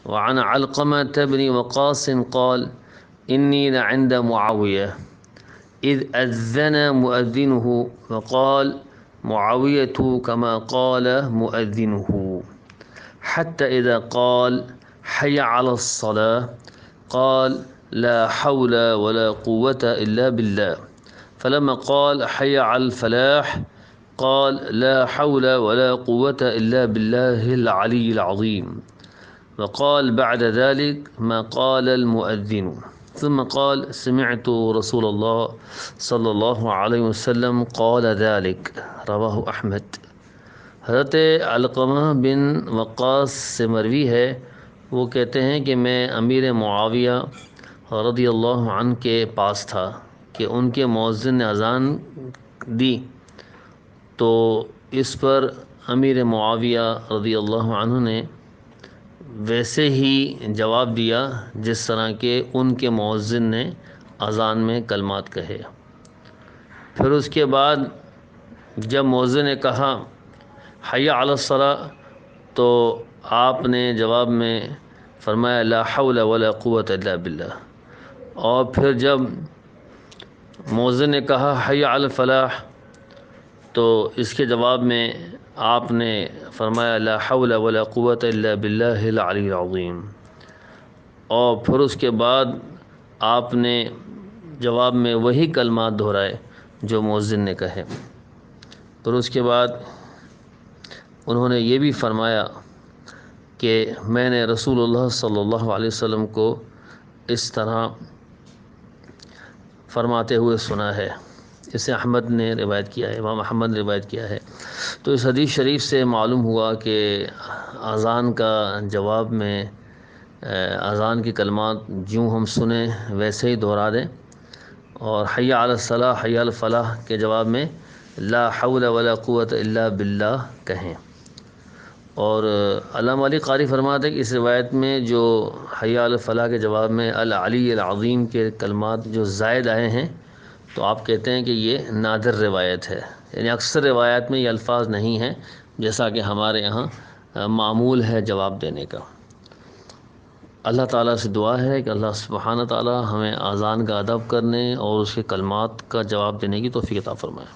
وعن علقمة بن وقاص قال إني لعند معاوية إذ أذن مؤذنه فقال معاوية كما قال مؤذنه حتى إذا قال حي على الصلاة قال لا حول ولا قوة إلا بالله فلما قال حي على الفلاح قال لا حول ولا قوة إلا بالله العلي العظيم وقال بعد ذلك ما قال المؤذن ثم قال سمعت رسول الله صلی اللہ علیہ وسلم قال ذلك رواہ احمد۔ حضرت علقمہ بن وقاص سے مروی ہے، وہ کہتے ہیں کہ میں امیر معاویہ رضی اللہ عنہ کے پاس تھا کہ ان کے مؤذن نے اذان دی تو اس پر امیر معاویہ رضی اللہ عنہ نے ویسے ہی جواب دیا جس طرح کہ ان کے مؤذن نے اذان میں کلمات کہے۔ پھر اس کے بعد جب مؤذن نے کہا حی علی الصلاۃ تو آپ نے جواب میں فرمایا لا حول ولا قوت الا باللہ، اور پھر جب مؤذن نے کہا حی علی الفلاح تو اس کے جواب میں آپ نے فرمایا لا حول ولا قوت الا باللہ العلی العظیم، اور پھر اس کے بعد آپ نے جواب میں وہی کلمات دہرائے جو مؤذن نے کہے۔ پھر اس کے بعد انہوں نے یہ بھی فرمایا کہ میں نے رسول اللہ صلی اللہ علیہ وسلم کو اس طرح فرماتے ہوئے سنا ہے۔ اسے احمد نے روایت کیا ہے، امام احمد نے روایت کیا ہے۔ تو اس حدیث شریف سے معلوم ہوا کہ اذان کا جواب میں اذان کی کلمات جوں ہم سنیں ویسے ہی دہرا دیں، اور حی علی الصلاۃ حی علی الفلاح کے جواب میں لا حول ولا قوت الا باللہ کہیں۔ اور علامہ علی قاری فرماتے ہیں کہ اس روایت میں جو حی علی الفلاح کے جواب میں العلی العظیم کے کلمات جو زائد آئے ہیں تو آپ کہتے ہیں کہ یہ نادر روایت ہے، یعنی اکثر روایات میں یہ الفاظ نہیں ہیں جیسا کہ ہمارے یہاں معمول ہے جواب دینے کا۔ اللہ تعالیٰ سے دعا ہے کہ اللہ سبحانہ تعالیٰ ہمیں اذان کا ادب کرنے اور اس کے کلمات کا جواب دینے کی توفیق عطا فرمائے۔